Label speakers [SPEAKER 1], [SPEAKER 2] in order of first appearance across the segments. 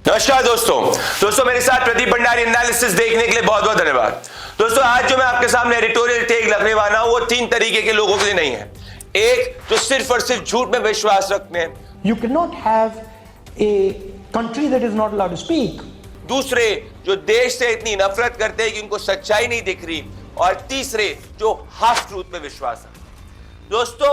[SPEAKER 1] नमस्कार दोस्तों मेरे साथ प्रदीप भंडारी एनालिसिस देखने के लिए बहुत बहुत धन्यवाद। दोस्तों आज जो मैं आपके सामने एडिटोरियल टेक रखने वाला हूं वो तीन तरीके के लोगों के लिए नहीं है। एक जो सिर्फ और सिर्फ झूठ में विश्वास रखते हैं,
[SPEAKER 2] You cannot have a country that is not allowed to speak.
[SPEAKER 1] दूसरे जो देश से इतनी नफरत करते हैं कि उनको सच्चाई नहीं दिख रही, और तीसरे जो हाफ ट्रूथ में विश्वास रखते हैं। दोस्तों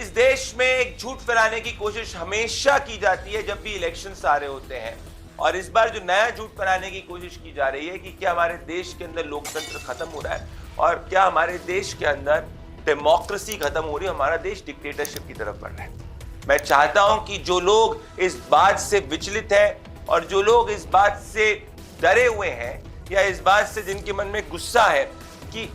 [SPEAKER 1] इस देश में एक झूठ फैलाने की कोशिश हमेशा की जाती है जब भी इलेक्शंस आ रहे होते हैं, और इस बार जो नया झूठ फैलाने की कोशिश की जा रही है कि क्या हमारे देश के अंदर लोकतंत्र खत्म हो रहा है और क्या हमारे देश के अंदर डेमोक्रेसी खत्म हो रही है, हमारा देश डिक्टेटरशिप की तरफ बढ़ रहा है। मैं चाहता हूं कि जो लोग इस बात से विचलित हैं और जो लोग इस बात से डरे हुए हैं या इस बात से जिनके मन में गुस्सा है कि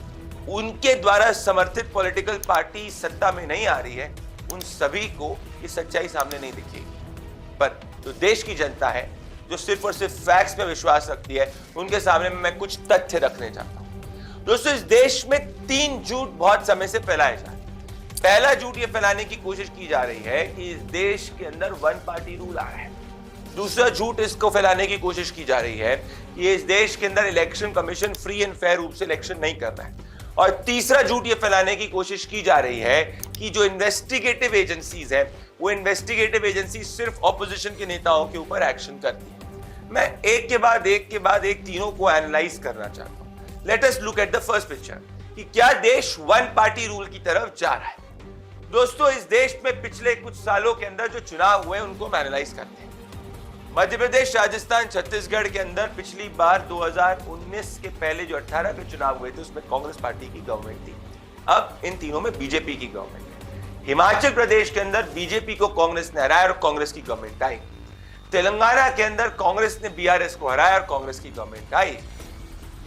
[SPEAKER 1] उनके द्वारा समर्थित पॉलिटिकल पार्टी सत्ता में नहीं आ रही है, उन सभी को ये सच्चाई सामने नहीं दिखेगी। पर जो देश की जनता है जो सिर्फ और सिर्फ फैक्ट्स में विश्वास रखती है, उनके सामने मैं कुछ तथ्य रखने चाहता हूं। दोस्तों इस देश में तीन झूठ बहुत समय से फैलाए जा रहे हैं। पहला झूठ ये फैलाने की कोशिश की जा रही है कि इस देश के अंदर वन पार्टी रूल आ रहा है। दूसरा झूठ इसको फैलाने की कोशिश की जा रही है कि इस देश के अंदर election commission free and fair रूप से इलेक्शन नहीं कर रहा है। और तीसरा झूठ ये फैलाने की कोशिश की जा रही है कि जो इन्वेस्टिगेटिव एजेंसीज हैं वो इन्वेस्टिगेटिव एजेंसी सिर्फ ऑपोजिशन के नेताओं के ऊपर एक्शन करती है। मैं एक के बाद एक तीनों को एनालाइज करना चाहता हूं। Let us look at the first picture कि क्या देश वन पार्टी रूल की तरफ जा रहा है। दोस्तों इस देश में पिछले कुछ सालों के अंदर जो चुनाव हुए उनको हम एनालाइज करते हैं। मध्य प्रदेश, राजस्थान, छत्तीसगढ़ के अंदर पिछली बार 2019 के पहले जो 18 के चुनाव हुए थे उसमें कांग्रेस पार्टी की गवर्नमेंट थी। अब इन तीनों में बीजेपी की गवर्नमेंट है। हिमाचल प्रदेश के अंदर बीजेपी को कांग्रेस ने हराया और कांग्रेस की गवर्नमेंट आई। तेलंगाना के अंदर कांग्रेस ने बीआरएस को हराया और कांग्रेस की गवर्नमेंट आई।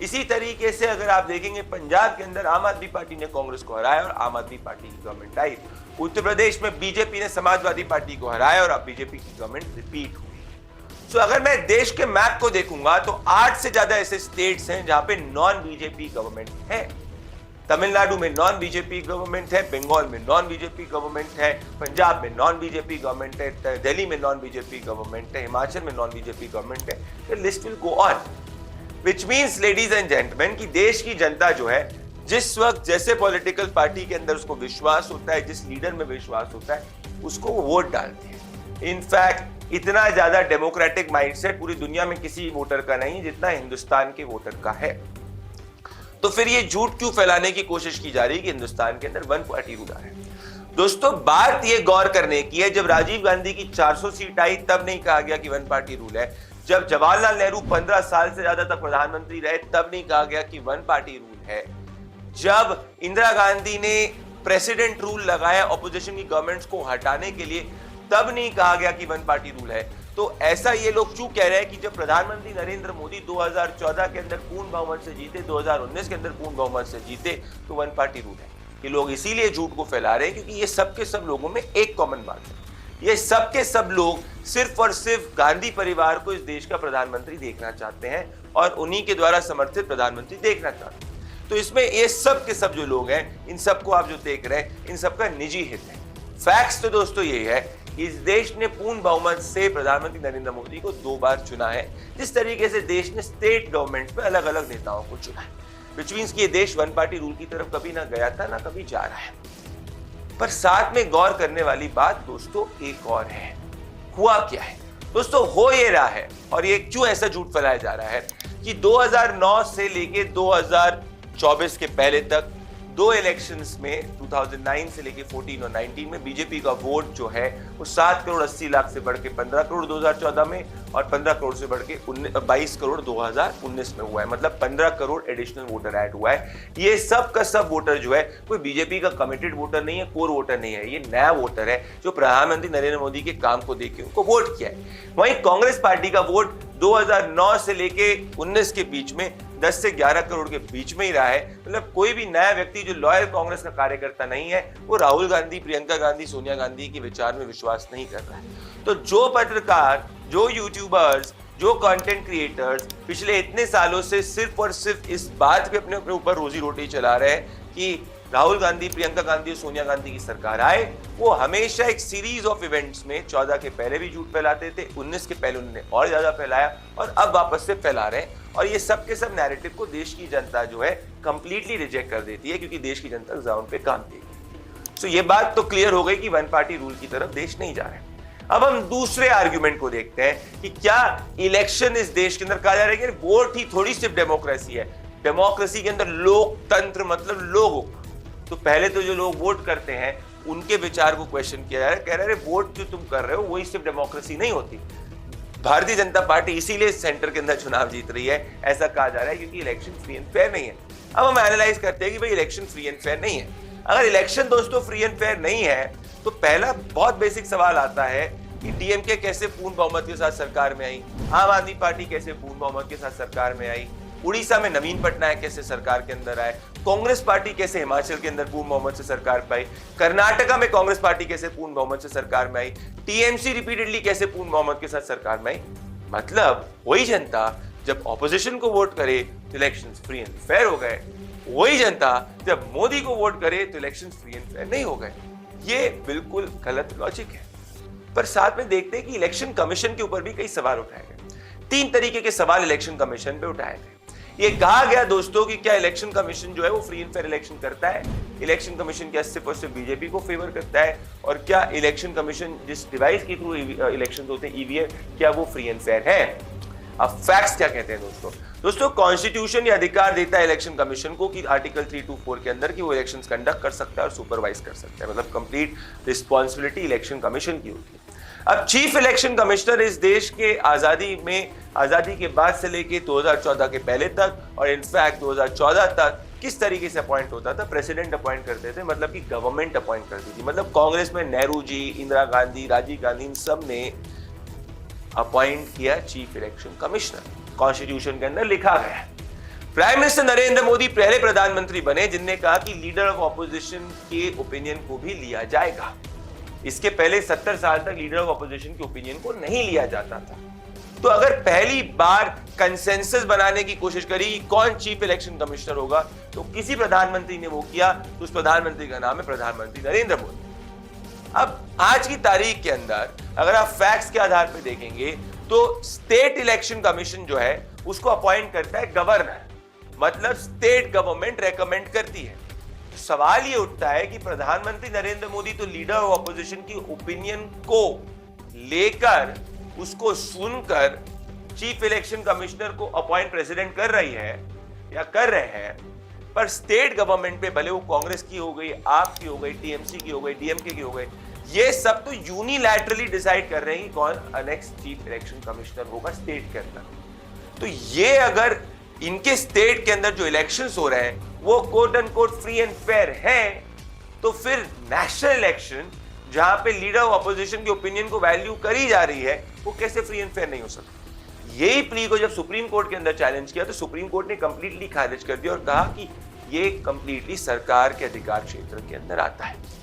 [SPEAKER 1] इसी तरीके से अगर आप देखेंगे पंजाब के अंदर आम आदमी पार्टी ने कांग्रेस को हराया और आम आदमी पार्टी की गवर्नमेंट आई। उत्तर प्रदेश में बीजेपी ने समाजवादी पार्टी को हराया और अब बीजेपी की गवर्नमेंट रिपीट हुई। तो अगर मैं देश के मैप को देखूंगा तो 8 से ज्यादा ऐसे स्टेट्स हैं जहां पे नॉन बीजेपी गवर्नमेंट है। तमिलनाडु में नॉन बीजेपी गवर्नमेंट है, बंगाल में नॉन बीजेपी गवर्नमेंट है, पंजाब में नॉन बीजेपी गवर्नमेंट है, दिल्ली में नॉन बीजेपी गवर्नमेंट है, हिमाचल में नॉन बीजेपी गवर्नमेंट है। The list will go on, which means ladies and gentleman कि देश की जनता जो है जिस वक्त जैसे पॉलिटिकल पार्टी के अंदर उसको विश्वास होता है, जिस लीडर में विश्वास होता है, उसको वो वोट डालती है। इनफैक्ट इतना ज्यादा डेमोक्रेटिक माइंडसेट पूरी दुनिया में किसी वोटर का नहीं जितना हिंदुस्तान के वोटर का है। तो फिर ये झूठ क्यों फैलाने की कोशिश की जा रही है कि हिंदुस्तान के अंदर वन पार्टी रूल है। दोस्तों बात ये गौर करने की है, जब राजीव गांधी की 400 सीट आई तब नहीं कहा गया कि वन पार्टी रूल है। जब जवाहरलाल नेहरू 15 साल से ज्यादा तक प्रधानमंत्री रहे तब नहीं कहा गया कि वन पार्टी रूल है। जब इंदिरा गांधी ने प्रेसिडेंट रूल लगाया ऑपोजिशन की गवर्नमेंट्स को हटाने के लिए तब नहीं कहा गया कि वन पार्टी रूल है। तो ऐसा ये लोग क्यों कह रहे हैं कि जब प्रधानमंत्री नरेंद्र मोदी 2014 के अंदर पूर्ण बहुमत से जीते, 2019 के अंदर पूर्ण बहुमत से जीते, तो वन पार्टी रूल है। ये लोग इसीलिए झूठ को फैला रहे हैं क्योंकि ये सब के सब लोगों में एक कॉमन बात है। ये सब के सब लोग सिर्फ और सिर्फ गांधी परिवार को इस देश का प्रधानमंत्री देखना चाहते हैं और उन्हीं के द्वारा समर्थित प्रधानमंत्री देखना चाहते हैं। तो इसमें ये सब के सब जो लोग हैं, इन सबको आप जो देख रहे हैं, इन सबका निजी हित है। फैक्ट्स तो दोस्तों ये है, इस देश ने पूर्ण बहुमत से प्रधानमंत्री नरेंद्र मोदी को 2 बार चुना है। जिस तरीके से देश ने स्टेट गवर्नमेंट में अलग अलग नेताओं को चुना है, व्हिच मींस कि ये देश वन पार्टी रूल की तरफ कभी ना गया था ना कभी जा रहा है। पर साथ में गौर करने वाली बात दोस्तों एक और है, हुआ क्या है। दोस्तों हो ये रहा है, और ये क्यों ऐसा झूठ फैलाया जा रहा है कि 2009 से लेके 2024 के पहले तक 2 इलेक्शंस में 2009 से लेके 14 और 19 में बीजेपी का वोट जो है वो 7 करोड़ 80 लाख से बढ़ के 15 करोड़ 2014 में और 15 करोड़ से बढ़ के 22 करोड़ 2019 में हुआ है। मतलब 15 करोड़ एडिशनल वोटर ऐड हुआ है। ये सब का सब वोटर जो है कोई बीजेपी का कमिटेड वोटर नहीं है, कोर वोटर नहीं है, ये नया वोटर है जो प्रधानमंत्री नरेंद्र मोदी के काम को देख के उनको वोट किया है। वहीं कांग्रेस पार्टी का वोट 2009 से लेके 19 के बीच में 10 से 11 करोड़ के बीच में ही रहा है। मतलब कोई भी नया व्यक्ति जो लॉयल कांग्रेस का कार्यकर्ता नहीं है वो राहुल गांधी, प्रियंका गांधी, सोनिया गांधी के विचार में विश्वास नहीं कर रहा है। तो जो पत्रकार, जो यूट्यूबर्स, जो कंटेंट क्रिएटर्स पिछले इतने सालों से सिर्फ और सिर्फ इस बात पे अपने ऊपर रोजी रोटी चला रहे हैं कि राहुल गांधी, प्रियंका गांधी और सोनिया गांधी की सरकार आए, वो हमेशा एक सीरीज ऑफ इवेंट्स में 14 के पहले भी झूठ फैलाते थे, 19 के पहले उन्होंने और ज्यादा फैलाया और अब वापस से फैला रहे हैं। और ये सब के सब नैरेटिव को देश की जनता जो है कंप्लीटली रिजेक्ट कर देती है, क्योंकि देश की जनता ग्राउंड पे काम देगी। सो ये बात तो क्लियर हो गई कि वन पार्टी रूल की तरफ देश नहीं जा रहा है। अब हम दूसरे आर्गुमेंट को देखते हैं कि क्या इलेक्शन इस देश के अंदर, कहा जा रहा है कि वोट ही थोड़ी सिर्फ डेमोक्रेसी है, डेमोक्रेसी के अंदर लोकतंत्र मतलब लोगों, तो पहले तो जो लोग वोट करते हैं उनके विचार को क्वेश्चन किया जा रहा है, कह रहे हैं वोट जो तुम कर रहे हो वही सिर्फ डेमोक्रेसी नहीं होती। भारतीय जनता पार्टी इसीलिए सेंटर के अंदर चुनाव जीत रही है, ऐसा कहा जा रहा है, क्योंकि इलेक्शन फ्री एंड फेयर नहीं है। अब हम एनालाइज करते हैं कि भाई इलेक्शन फ्री एंड फेयर नहीं है। अगर इलेक्शन दोस्तों फ्री एंड फेयर नहीं है तो पहला बहुत बेसिक सवाल आता है कि डीएमके कैसे पूर्ण बहुमत के साथ सरकार में आई, आम आदमी पार्टी कैसे पूर्ण बहुमत के साथ सरकार में आई, उड़ीसा में नवीन पटनायक कैसे सरकार के अंदर आए, कांग्रेस पार्टी कैसे हिमाचल के अंदर पूर्ण बहुमत से सरकार पाई, कर्नाटका में कांग्रेस पार्टी कैसे पूर्ण बहुमत से सरकार में आई, टीएमसी रिपीटेडली कैसे पूर्ण बहुमत के साथ सरकार में आई। मतलब वही जनता जब ऑपोजिशन को वोट करे तो इलेक्शंस फ्री एंड फेयर हो गए, वही जनता जब मोदी को वोट करे तो इलेक्शंस फ्री एंड फेयर नहीं हो गए। ये बिल्कुल गलत लॉजिक है। पर साथ में देखते हैं कि इलेक्शन कमीशन के ऊपर भी कई सवाल उठाए गए। 3 तरीके के सवाल इलेक्शन कमीशन पे उठाए गए। ये कहा गया दोस्तों कि क्या इलेक्शन कमीशन जो है वो फ्री एंड फेयर इलेक्शन करता है, इलेक्शन कमीशन क्या सिर्फ और सिर्फ बीजेपी को फेवर करता है, और क्या इलेक्शन कमीशन जिस डिवाइस के थ्रू इलेक्शन होते हैं ईवीएम, क्या वो फ्री एंड फेयर है। अब फैक्ट्स क्या कहते हैं दोस्तों कॉन्स्टिट्यूशन ये अधिकार देता है इलेक्शन कमीशन को कि आर्टिकल 324 के अंदर कि वो इलेक्शंस कंडक्ट कर सकता है और सुपरवाइज कर सकता है, मतलब कंप्लीट रिस्पॉन्सिबिलिटी इलेक्शन कमीशन की होती है। अब चीफ इलेक्शन कमिश्नर इस देश के आजादी के बाद से लेके 2014 के पहले तक और इनफैक्ट 2014 तक किस तरीके से अपॉइंट होता था, प्रेसिडेंट अपॉइंट करते थे, मतलब कि गवर्नमेंट अपॉइंट करती थी। मतलब कांग्रेस में नेहरू जी, इंदिरा गांधी, राजीव गांधी, इन सब ने अपॉइंट किया चीफ इलेक्शन कमिश्नर, कॉन्स्टिट्यूशन के अंदर लिखा गया है। प्राइम मिनिस्टर नरेंद्र मोदी पहले प्रधानमंत्री बने जिनने कहा कि लीडर ऑफ ऑपोजिशन के ओपिनियन को भी लिया जाएगा। इसके पहले 70 साल तक लीडर ऑफ ऑपोजिशन के ओपिनियन को नहीं लिया जाता था। तो अगर पहली बार कंसेंसस बनाने की कोशिश करी कि कौन चीफ इलेक्शन कमिश्नर होगा, तो किसी प्रधानमंत्री ने वो किया, तो उस प्रधानमंत्री का नाम है प्रधानमंत्री नरेंद्र मोदी। अब आज की तारीख के अंदर अगर आप फैक्ट्स के आधार पर देखेंगे तो स्टेट इलेक्शन कमीशन जो है उसको अपॉइंट करता है गवर्नर, मतलब स्टेट गवर्नमेंट रेकमेंड करती है। सवाल ये उठता है कि प्रधानमंत्री नरेंद्र मोदी तो लीडर ऑफ ऑपोजिशन की ओपिनियन को लेकर, उसको सुनकर चीफ इलेक्शन कमिश्नर को अपॉइंट प्रेसिडेंट कर रही है या कर रहे हैं, पर स्टेट गवर्नमेंट पे भले वो कांग्रेस की हो गई, आप की हो गई, टीएमसी की हो गई, डीएमके की हो गई, ये सब तो यूनिलैटरली डिसाइड कर रहे हैं कि कौन नेक्स्ट चीफ इलेक्शन कमिश्नर होगा स्टेट के अंदर। तो ये अगर इनके स्टेट के अंदर जो इलेक्शंस हो रहे हैं वो quote and quote free and fair है, तो फिर नेशनल इलेक्शन जहां पे लीडर ऑफ ऑपोजिशन की ओपिनियन को वैल्यू करी जा रही है वो कैसे फ्री एंड फेयर नहीं हो सकती। यही प्ली को जब सुप्रीम कोर्ट के अंदर चैलेंज किया तो सुप्रीम कोर्ट ने कंप्लीटली खारिज कर दिया और कहा कि ये कंप्लीटली सरकार के अधिकार क्षेत्र के अंदर आता है।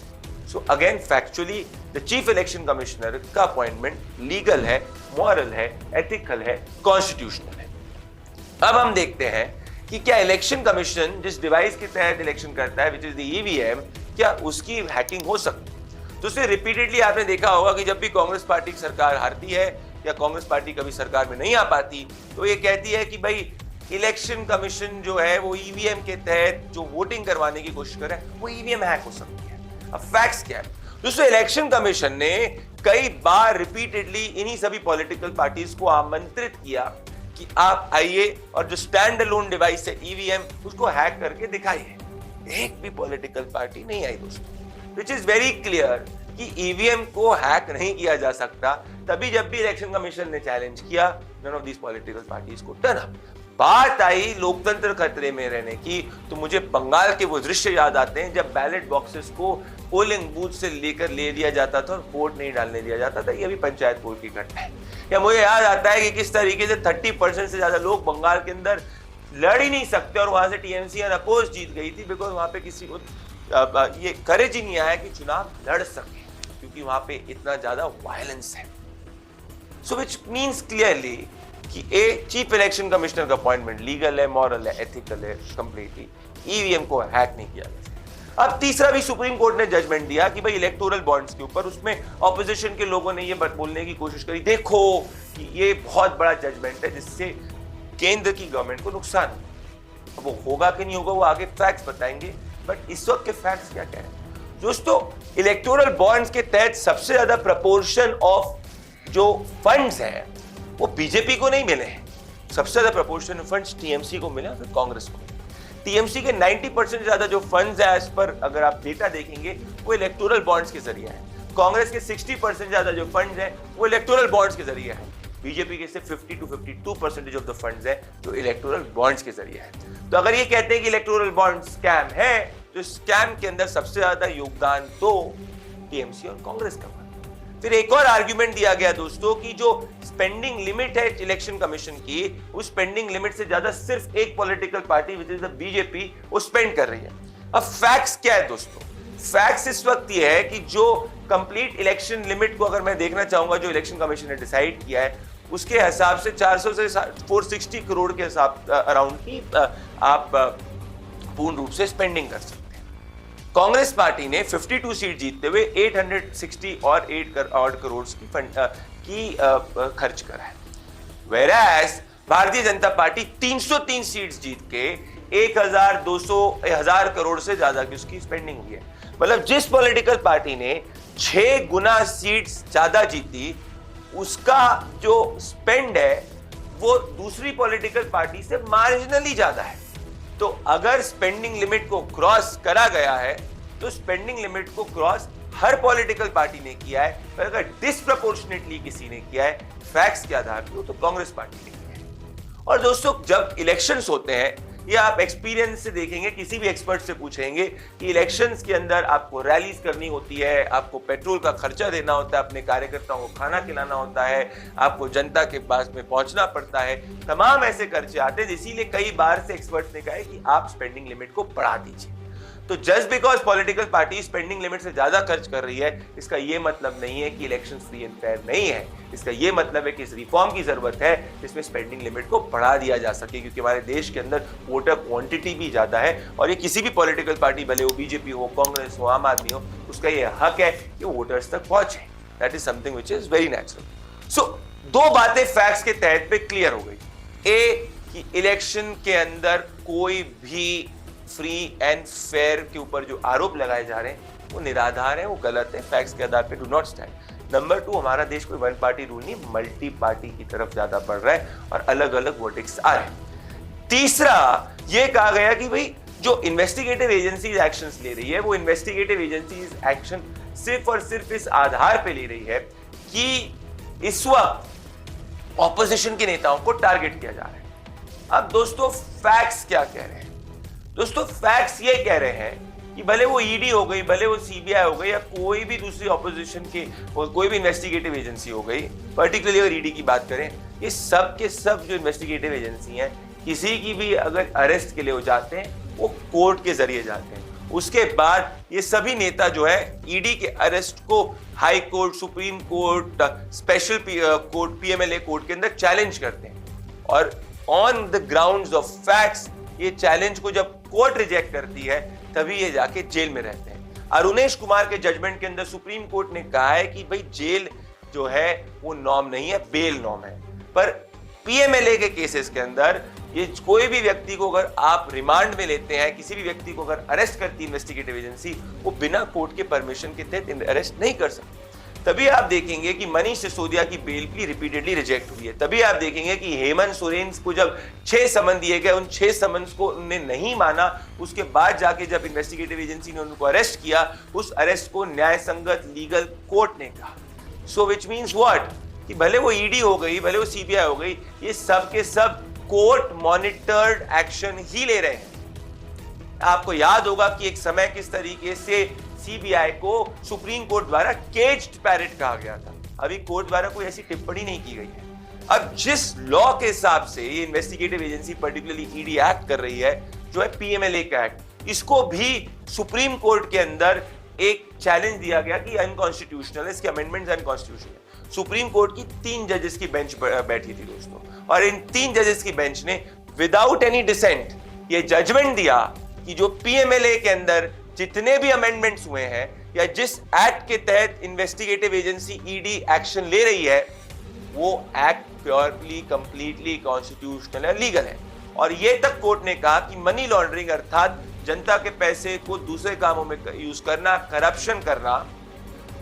[SPEAKER 1] So again factually the chief election commissioner का अपॉइंटमेंट लीगल है, मॉरल है, एथिकल है, कॉन्स्टिट्यूशनल है। अब हम देखते हैं कि क्या इलेक्शन कमीशन जिस डिवाइस के तहत इलेक्शन करता है, विच इज द ईवीएम, क्या उसकी हैकिंग हो सकती है। तो उससे रिपीटेडली आपने देखा होगा कि जब भी कांग्रेस पार्टी की सरकार हारती है या कांग्रेस पार्टी कभी सरकार में नहीं आ पाती तो ये कहती है कि भाई इलेक्शन कमीशन जो है वो ईवीएम के तहत जो वोटिंग करवाने की कोशिश कर रहा है वो ईवीएम हैक हो सकती है। अब फैक्ट्स क्या है दोस्तों, इलेक्शन कमीशन ने कई बार रिपीटेडली इन्हीं सभी पॉलिटिकल पार्टीज को आमंत्रित किया कि आप आइए और जो स्टैंड अलोन डिवाइस है ईवीएम उसको हैक करके दिखाइए। एक भी पॉलिटिकल पार्टी नहीं आई दोस्तों, विच इज वेरी क्लियर कि ईवीएम को हैक नहीं किया जा सकता। तभी जब भी इलेक्शन कमीशन ने चैलेंज किया, none of these political parties को टर्न अप। बात आई लोकतंत्र खतरे में रहने की, तो मुझे बंगाल के वो दृश्य याद आते हैं जब बैलेट बॉक्सेस को पोलिंग बूथ से लेकर ले लिया जाता था और वोट नहीं डालने दिया जाता था। ये भी पंचायत बोर्ड की घटना है। या मुझे याद आता है कि किस तरीके से 30% से ज्यादा लोग बंगाल के अंदर लड़ ही नहीं सकते और वहां से टीएमसी अपोज जीत गई थी, बिकॉज वहां पे किसी को ये करेज ही नहीं आया कि चुनाव लड़ सके, क्योंकि वहां पे इतना ज्यादा वायलेंस है। सो विच मीन्स क्लियरली कि चीफ इलेक्शन कमिश्नर का अपॉइंटमेंट लीगल है, मॉरल है, एथिकल है, कंप्लीटली ईवीएम को हैक नहीं किया जा सकता। अब तीसरा भी सुप्रीम कोर्ट ने जजमेंट दिया कि भाई इलेक्टोरल बॉन्ड्स के ऊपर, उसमें ऑपोजिशन के लोगों ने ये बोलने की कोशिश करी, देखो कि ये बहुत बड़ा जजमेंट है जिससे केंद्र की गवर्नमेंट को नुकसान हो। वो होगा कि नहीं होगा वो आगे फैक्ट्स बताएंगे, बट इस वक्त के फैक्ट्स क्या कह रहे हैं दोस्तों? इलेक्टोरल बॉन्ड्स के तहत सबसे ज्यादा प्रपोर्शन ऑफ जो फंड्स हैं वो बीजेपी को नहीं मिले हैं, सबसे ज्यादा प्रपोर्शन ऑफ फंड्स टीएमसी को मिले, फिर कांग्रेस को। टीएमसी के 90% ज्यादा जो फंड्स है, एज पर अगर आप डेटा देखेंगे, वो इलेक्टोरल बॉन्ड्स के जरिए है। कांग्रेस के 60% ज्यादा जो फंड्स है वो इलेक्टोरल बॉन्ड्स के जरिए है। बीजेपी के सिर्फ 50 to 52% ऑफ द फंड्स है जो इलेक्टोरल बॉन्ड्स के जरिए है। तो अगर ये कहते हैं कि इलेक्टोरल बॉन्ड स्कैम है, तो स्कैम के अंदर सबसे ज्यादा योगदान तो टीएमसी और कांग्रेस का। फिर एक और आर्ग्यूमेंट दिया गया दोस्तों कि जो स्पेंडिंग लिमिट है इलेक्शन कमीशन की, उस स्पेंडिंग लिमिट से ज्यादा सिर्फ एक political party which is the BJP वो स्पेंड कर रही है। अब फैक्ट्स क्या है दोस्तों? फैक्ट्स इस वक्त ये है कि जो कंप्लीट इलेक्शन लिमिट को अगर मैं देखना चाहूंगा, जो इलेक्शन कमीशन ने डिसाइड किया है, उसके हिसाब से 400 से 460 करोड़ के हिसाब अराउंड की आप पूर्ण रूप से स्पेंडिंग कर सकते हैं। कांग्रेस पार्टी ने 52 सीट जीतते हुए 860 और 8 करोड़ की फंड की खर्च करा है। वेराज भारतीय जनता पार्टी 303 सीट्स जीत के 1000 करोड़ से ज्यादा की उसकी स्पेंडिंग हुई है। मतलब जिस पॉलिटिकल पार्टी ने 6 गुना सीट्स ज्यादा जीती, उसका जो स्पेंड है वो दूसरी पॉलिटिकल पार्टी से मार्जिनली ज्यादा है। तो अगर स्पेंडिंग लिमिट को क्रॉस करा गया है, तो स्पेंडिंग लिमिट को क्रॉस हर पॉलिटिकल पार्टी ने किया है, पर अगर डिस्प्रपोर्शनेटली किसी ने किया है फैक्ट्स के आधार पर, तो कांग्रेस पार्टी ने किया है। और दोस्तों, जब इलेक्शंस होते हैं, ये आप एक्सपीरियंस से देखेंगे, किसी भी एक्सपर्ट से पूछेंगे कि इलेक्शंस के अंदर आपको रैलीज करनी होती है, आपको पेट्रोल का खर्चा देना होता है, अपने कार्यकर्ताओं को खाना खिलाना होता है, आपको जनता के पास में पहुंचना पड़ता है, तमाम ऐसे खर्चे आते हैं। इसीलिए कई बार से एक्सपर्ट्स ने कहा है कि आप स्पेंडिंग लिमिट को बढ़ा दीजिए। तो just because political party spending limit से ज्यादा खर्च कर रही है, इसका यह मतलब नहीं है कि इलेक्शन फ्री एंड फेयर नहीं है। इसका यह मतलब है कि इस रिफॉर्म की जरूरत है जिसमें स्पेंडिंग लिमिट को बढ़ा दिया जा सके, क्योंकि हमारे देश के अंदर वोटर क्वांटिटी भी ज्यादा है और ये किसी भी पॉलिटिकल पार्टी, भले वो बीजेपी हो, कांग्रेस हो, आम आदमी हो, उसका यह हक है कि वोटर्स तक पहुंचे। That is something which is very natural. So दो बातें फैक्ट्स के तहत पे क्लियर हो गई। ए कि इलेक्शन के अंदर कोई भी फ्री एंड फेयर के ऊपर जो आरोप लगाए जा रहे हैं वो निराधार है, वो गलत है, फैक्ट्स के आधार पे डू नॉट स्टैंड। नंबर 2, हमारा देश कोई वन पार्टी रूल नहीं, मल्टी पार्टी की तरफ ज्यादा बढ़ रहा है और अलग अलग वर्डिक्ट्स आ रहे हैं। तीसरा, ये कहा गया कि भाई जो इन्वेस्टिगेटिव एजेंसीज एक्शंस ले रही है, वो इन्वेस्टिगेटिव एजेंसीज एक्शन सिर्फ और सिर्फ इस आधार पे ले रही है कि इस वक्त ऑपोजिशन के नेताओं को टारगेट किया जा रहा है। अब दोस्तों, फैक्ट्स क्या कह रहे हैं? दोस्तों, फैक्ट्स ये कह रहे हैं कि भले वो ईडी हो गई, भले वो सीबीआई हो गई, या कोई भी दूसरी ऑपोजिशन के कोई भी इन्वेस्टिगेटिव एजेंसी हो गई, पर्टिकुलरली अगर ईडी की बात करें, ये सब के सब जो इन्वेस्टिगेटिव एजेंसी हैं, किसी की भी अगर अरेस्ट के लिए हो जाते हैं, वो कोर्ट के जरिए जाते हैं। उसके बाद ये सभी नेता जो है ईडी के अरेस्ट को high court, supreme court, special court, PMLA court के अंदर चैलेंज करते हैं और on the grounds of facts ये चैलेंज को जब कोर्ट रिजेक्ट करती है, तभी ये जाके जेल में रहते हैं। अरुणेश कुमार के जजमेंट के अंदर सुप्रीम कोर्ट ने कहा है कि भाई जेल जो है वो नॉर्म नहीं है, बेल नॉर्म है। पर पीएमएलए के केसेस के अंदर ये कोई भी व्यक्ति को अगर आप रिमांड में लेते हैं, किसी भी व्यक्ति को अगर अरेस्ट करती इन्वेस्टिगेटिव एजेंसी, वो बिना कोर्ट के परमिशन के तहत अरेस्ट नहीं कर सकती। तभी आप देखेंगे कि मनीष सिसोदिया की बेल भी रिपीटेडली रिजेक्ट हुई है। तभी आप देखेंगे कि हेमंत सोरेन को जब 6 समन दिए गए, उन 6 समन्स को उन्होंने नहीं माना, उसके बाद जाके जब इन्वेस्टिगेटिव एजेंसी ने उनको अरेस्ट किया, उस अरेस्ट को न्याय संगत लीगल कोर्ट ने कहा। सो विच मीन्स व्हाट, कि भले वो ईडी हो गई, भले वो सीबीआई हो गई, ये सब के सब कोर्ट मॉनिटर्ड एक्शन ही ले रहे हैं। आपको याद होगा कि एक समय किस तरीके से सीबीआई को सुप्रीम कोर्ट द्वारा केज्ड पैरेट कहा गया था। अभी कोर्ट द्वारा कोई ऐसी टिप्पणी नहीं की गई है। अब जिस लॉ के हिसाब से ये investigative agency particularly ED act कर रही है, जो है पीएमएलए का एक्ट, इसको भी सुप्रीम कोर्ट के अंदर एक चैलेंज दिया गया कि अनकॉन्स्टिट्यूशनल, इसके अमेंडमेंट्स अनकॉन्स्टिट्यूशनल। सुप्रीम कोर्ट की 3 जजेस की बेंच बैठी थी दोस्तों, और इन 3 जजेस की बेंच ने विदाउट एनी डिसेंट ये जजमेंट दिया कि जो पीएमएलए के अंदर जितने भी अमेंडमेंट्स हुए हैं या जिस एक्ट के तहत इन्वेस्टिगेटिव एजेंसी ईडी एक्शन ले रही है, वो एक्ट प्योरली कंप्लीटली कॉन्स्टिट्यूशनल है, लीगल है। और ये तक कोर्ट ने कहा कि मनी लॉन्ड्रिंग अर्थात जनता के पैसे को दूसरे कामों में यूज करना, करप्शन करना,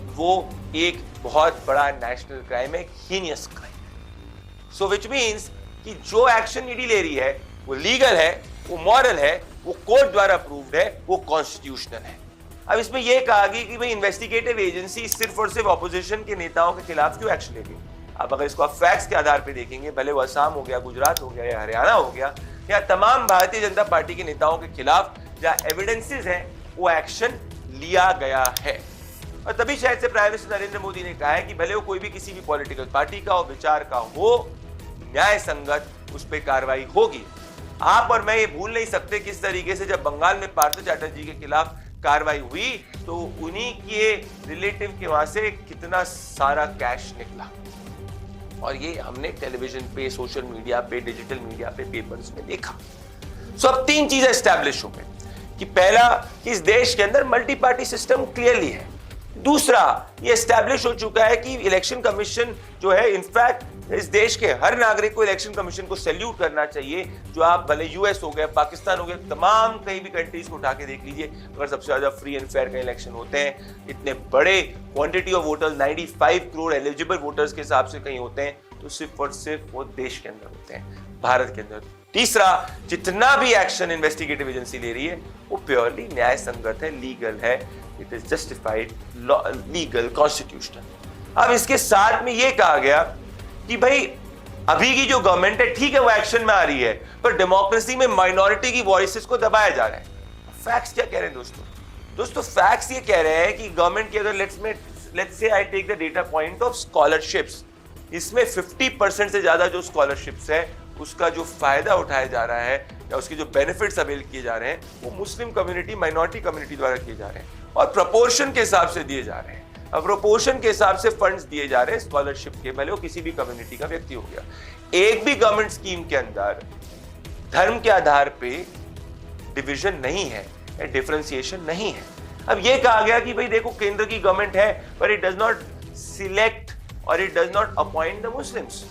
[SPEAKER 1] वो एक बहुत बड़ा नेशनल क्राइम है, heinous crime. So which means कि जो एक्शन ईडी ले रही है वो लीगल है, वो मॉरल है, वो कोर्ट द्वारा अप्रूव्ड है, वो कॉन्स्टिट्यूशनल है। अब इसमें यह कहा गया कि भाई इन्वेस्टिगेटिव एजेंसी सिर्फ और सिर्फ ऑपोजिशन के नेताओं के खिलाफ क्यों एक्शन ले रही है। अब अगर इसको आप फैक्ट्स के आधार पर देखेंगे, भले वो असम हो गया, गुजरात हो गया या हरियाणा हो गया, या तमाम भारतीय जनता पार्टी के नेताओं के खिलाफ जहां एविडेंसेस हैं, वो एक्शन लिया गया है। और तभी शायद से प्राइम मिनिस्टर नरेंद्र मोदी ने कहा है कि भले वो कोई भी किसी भी पॉलिटिकल पार्टी का हो, विचार का हो, न्याय संगत उस पर कार्रवाई होगी। आप और मैं ये भूल नहीं सकते किस तरीके से जब बंगाल में पार्थो चैटर्जी के खिलाफ कार्रवाई हुई तो उन्हीं के रिलेटिव के वहां से कितना सारा कैश निकला। और ये हमने टेलीविजन पे, सोशल मीडिया पे, डिजिटल मीडिया पे, पेपर्स में देखा। सो अब तीन चीजें एस्टैब्लिश हो गई कि पहला, इस देश के अंदर मल्टी पार्टी सिस्टम क्लियरली है। दूसरा, ये एस्टैब्लिश हो चुका है कि इलेक्शन कमीशन जो है, इनफैक्ट इस देश के हर नागरिक को इलेक्शन कमीशन को सैल्यूट करना चाहिए। जो आप भले यूएस हो गया, पाकिस्तान हो गया, तमाम कहीं भी कंट्रीज को उठा के देख लीजिए, अगर सबसे ज्यादा फ्री एंड फेयर का इलेक्शन होते हैं, इतने बड़े quantity of voters 95 crore eligible voters के हिसाब से कहीं होते हैं, तो सिर्फ और सिर्फ वो देश के अंदर होते हैं, भारत के अंदर। तीसरा, जितना भी एक्शन इन्वेस्टिगेटिव एजेंसी ले रही है वो प्योरली न्याय संगत है, लीगल है, it is justified, legal, constitutional. अब इसके साथ में ये कहा गया कि भाई अभी की जो गवर्नमेंट है, ठीक है वो एक्शन में आ रही है, पर डेमोक्रेसी में माइनॉरिटी की वॉइसेस को दबाया जा रहा है। फैक्ट्स क्या कह रहे हैं दोस्तों? फैक्ट्स ये कह रहे हैं कि गवर्नमेंट की, अगर let's say I take the data point of scholarships, इसमें 50% से ज्यादा जो स्कॉलरशिप्स है उसका जो फायदा उठाया जा रहा है या उसके जो बेनिफिट्स अवेल किए जा रहे हैं वो मुस्लिम कम्युनिटी, माइनॉरिटी कम्युनिटी द्वारा किए जा रहे हैं और प्रोपोर्शन के हिसाब से दिए जा रहे हैं। अब प्रोपोर्शन के हिसाब से फंड्स दिए जा रहे हैं स्कॉलरशिप के, भले वो किसी भी कम्युनिटी का व्यक्ति हो गया। एक भी गवर्नमेंट स्कीम के अंदर धर्म के आधार पे डिवीजन नहीं है, डिफरेंशिएशन नहीं है। अब ये कहा गया कि भाई देखो केंद्र की गवर्नमेंट है पर इट डज नॉट सिलेक्ट और it does not appoint the Muslims.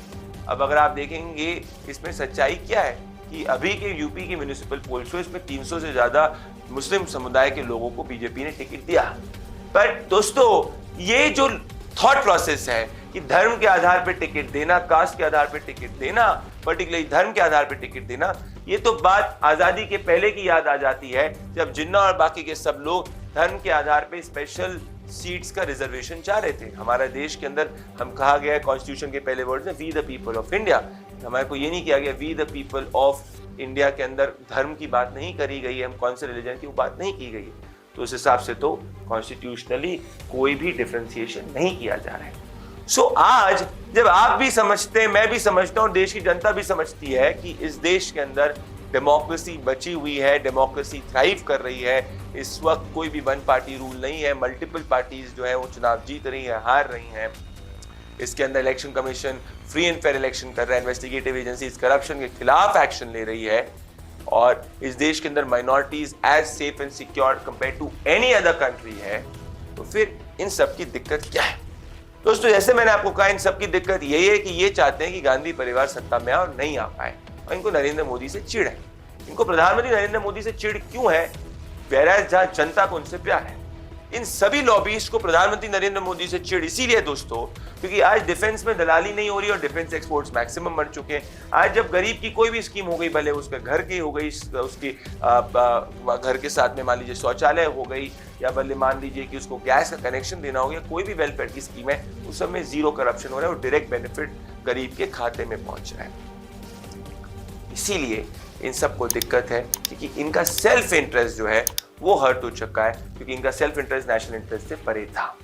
[SPEAKER 1] अब अगर आप देखेंगे इसमें सच्चाई क्या है कि अभी के यूपी की म्युनिसिपल पोल्स में 300 से ज्यादा मुस्लिम समुदाय के लोगों को बीजेपी ने टिकट दिया। पर दोस्तों ये जो थॉट प्रोसेस है कि धर्म के आधार पर टिकट देना, कास्ट के आधार पर टिकट देना, पर्टिकुलरली धर्म के आधार पर टिकट देना, ये तो बात आजादी के पहले की याद आ जाती है जब जिन्ना और बाकी के सब लोग धर्म के आधार पर स्पेशल सीट्स का रिजर्वेशन चाह रहे थे। हमारे देश के अंदर हम कहा गया कॉन्स्टिट्यूशन के पहले वर्ड में we the people of India, हमारे को ये नहीं किया गया we the people of India के अंदर धर्म की बात नहीं करी गई है, हम कौन से रिलीजन की वो बात नहीं की गई है। तो उस हिसाब से तो कॉन्स्टिट्यूशनली कोई भी डिफरेंशिएशन नहीं किया जा रहा है। सो आज जब आप भी समझते हैं, मैं भी समझता हूँ, देश की जनता भी समझती है कि इस देश के अंदर डेमोक्रेसी बची हुई है, डेमोक्रेसी थ्राइव कर रही है, इस वक्त कोई भी वन पार्टी रूल नहीं है, मल्टीपल पार्टीज जो है वो चुनाव जीत रही है, हार रही हैं। इसके अंदर election commission free and fair election कर रहा है, इन्वेस्टिगेटिव एजेंसी करप्शन के खिलाफ एक्शन ले रही है और इस देश के अंदर minorities as safe and secure compare to any other country है। तो फिर इन सब की दिक्कत क्या है दोस्तों? जैसे मैंने आपको कहा, इन सब की दिक्कत यही है कि ये चाहते हैं कि गांधी परिवार सत्ता में आए और नहीं आ पाए और इनको नरेंद्र मोदी से चिढ़ है। इनको प्रधानमंत्री नरेंद्र मोदी से चिढ़ क्यों है? whereas जहां जनता को उनसे प्यार है। इन सभी लॉबीज को प्रधानमंत्री नरेंद्र मोदी से चिढ़ इसीलिए दोस्तों क्योंकि आज डिफेंस में दलाली नहीं हो रही और डिफेंस एक्सपोर्ट्स मैक्सिमम बढ़ चुके हैं। आज जब गरीब की कोई भी स्कीम हो गई, भले उसके घर की हो गई, उसकी घर के साथ में मान लीजिए शौचालय हो गई, या भले मान लीजिए कि उसको गैस का कनेक्शन देना हो गया, कोई भी वेलफेयर की स्कीम है, उस सब में जीरो करप्शन हो रहा है और डायरेक्ट बेनिफिट गरीब के खाते में पहुंच रहा है। इसीलिए इन सबको दिक्कत है क्योंकि इनका सेल्फ इंटरेस्ट जो है वो हर्ट हो चुका है, क्योंकि इनका सेल्फ इंटरेस्ट नेशनल इंटरेस्ट से परे था।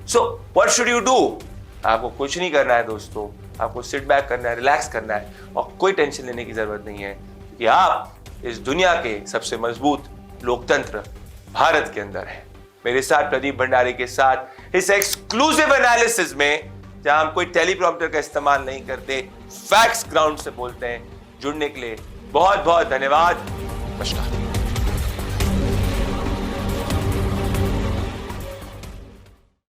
[SPEAKER 1] So what should you do? आपको कुछ नहीं करना है दोस्तों, आपको सिट बैक करना है, रिलैक्स करना है और कोई टेंशन लेने की जरूरत नहीं है क्योंकि आप इस दुनिया के सबसे मजबूत लोकतंत्र भारत के अंदर है। मेरे साथ प्रदीप भंडारी के साथ इस एक्सक्लूसिव एनालिसिस में, जहां हम कोई टेलीप्रॉम्प्टर का इस्तेमाल नहीं करते, फैक्ट्स ग्राउंड से बोलते हैं, जुड़ने के लिए बहुत बहुत धन्यवाद। नमस्कार।